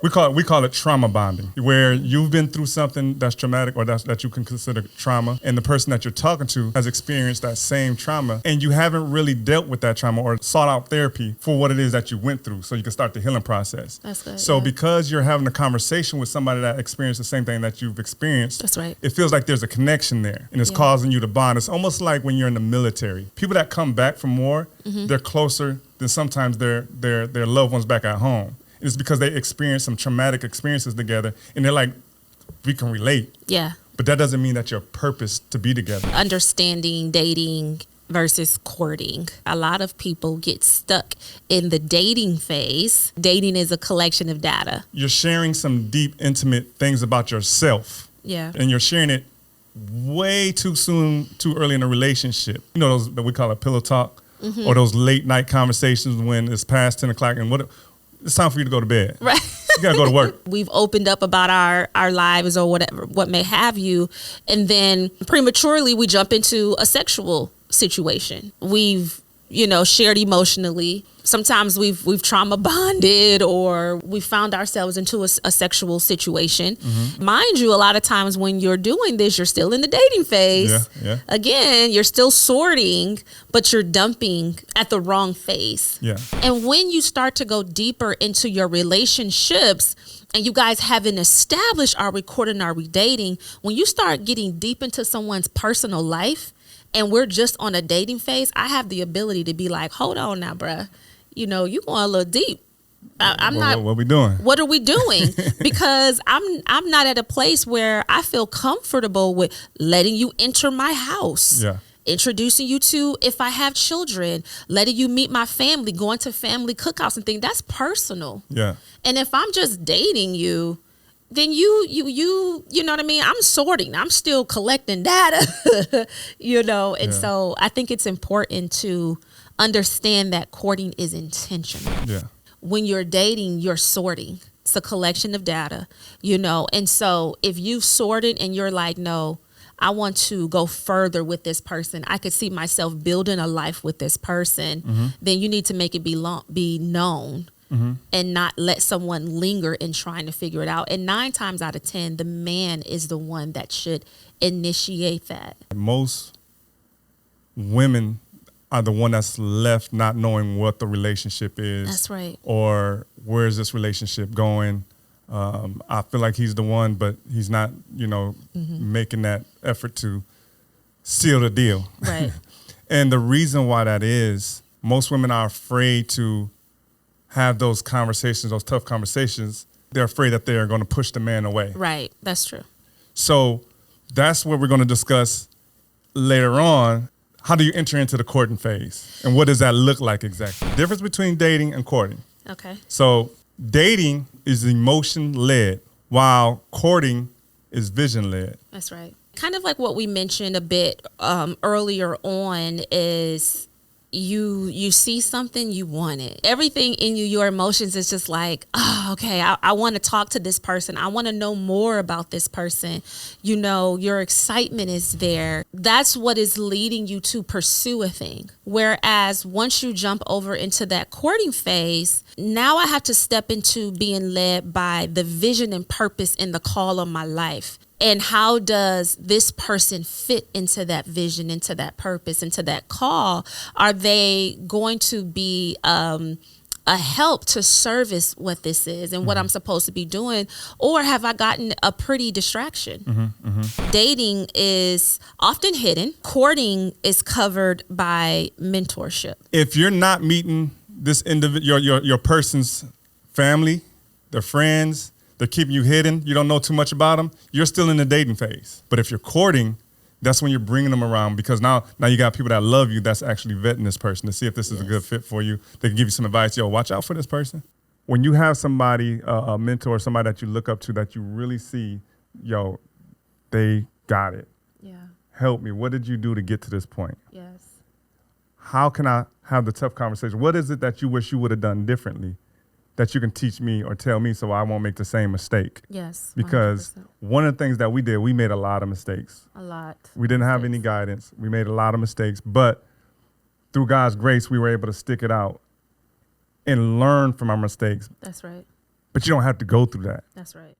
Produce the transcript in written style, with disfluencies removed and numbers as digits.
We call it trauma bonding, where you've been through something that's traumatic or that you can consider trauma, and the person that you're talking to has experienced that same trauma, and you haven't really dealt with that trauma or sought out therapy for what it is that you went through, so you can start the healing process. That's good. So because you're having a conversation with somebody that experienced the same thing that you've experienced, that's right. It feels like there's a connection there, and it's causing you to bond. It's almost like when you're in the military. People that come back from war, they're closer than sometimes their loved ones back at home. It's because they experienced some traumatic experiences together, and they're like, we can relate. Yeah. But that doesn't mean that you're purposed to be together. Understanding dating versus courting. A lot of people get stuck in the dating phase. Dating is a collection of data. You're sharing some deep, intimate things about yourself. Yeah. And you're sharing it way too soon, too early in a relationship. You know those that we call it pillow talk, or those late night conversations when it's past 10 o'clock and it's time for you to go to bed. Right. You gotta go to work. We've opened up about our lives or whatever, what may have you. And then prematurely we jump into a sexual situation. We've, shared emotionally. Sometimes we've trauma bonded, or we found ourselves into a sexual situation. Mind you, a lot of times when you're doing this, you're still in the dating phase. Yeah. Again, you're still sorting, but you're dumping at the wrong phase. Yeah. And when you start to go deeper into your relationships, and you guys haven't established, are we courting, are we dating? When you start getting deep into someone's personal life, and we're just on a dating phase, I have the ability to be like, hold on now, bruh. You going a little deep. I'm not. What are we doing? What are we doing? Because I'm not at a place where I feel comfortable with letting you enter my house. Yeah. Introducing you to, if I have children, letting you meet my family, going to family cookouts and things. That's personal. Yeah. And if I'm just dating you, then you know what I mean? I'm sorting. I'm still collecting data, And so I think it's important to understand that courting is intentional. Yeah. When you're dating, you're sorting. It's a collection of data, And so if you've sorted and you're like, no, I want to go further with this person, I could see myself building a life with this person, then you need to make it be known. And not let someone linger in trying to figure it out. And 9 times out of 10, the man is the one that should initiate that. Most women are the one that's left not knowing what the relationship is. That's right. Or where is this relationship going? I feel like he's the one, but he's not, making that effort to seal the deal. Right. And the reason why that is, most women are afraid to have those conversations, those tough conversations. They're afraid that they're going to push the man away. Right. That's true. So that's what we're going to discuss later on. How do you enter into the courting phase? And what does that look like exactly? The difference between dating and courting. Okay. So dating is emotion-led, while courting is vision-led. That's right. Kind of like what we mentioned a bit earlier on is you see something, you want it. Everything in you, your emotions is just like, oh, okay, I want to talk to this person. I want to know more about this person. Your excitement is there. That's what is leading you to pursue a thing. Whereas once you jump over into that courting phase, now I have to step into being led by the vision and purpose and the call of my life. And how does this person fit into that vision, into that purpose, into that call? Are they going to be a help to service what this is and what I'm supposed to be doing? Or have I gotten a pretty distraction? Dating is often hidden. Courting is covered by mentorship. If you're not meeting this individual, your person's family, their friends, they're keeping you hidden, you don't know too much about them, you're still in the dating phase. But if you're courting, that's when you're bringing them around, because now you got people that love you that's actually vetting this person to see if this is a good fit for you. They can give you some advice. Yo, watch out for this person. When you have somebody, a mentor, somebody that you look up to that you really see, yo, they got it. Yeah. Help me. What did you do to get to this point? Yes. How can I have the tough conversation? What is it that you wish you would have done differently that you can teach me or tell me so I won't make the same mistake? Yes. 100%. Because one of the things that we did, we made a lot of mistakes. A lot. We didn't have any guidance. We made a lot of mistakes, but through God's grace, we were able to stick it out and learn from our mistakes. That's right. But you don't have to go through that. That's right.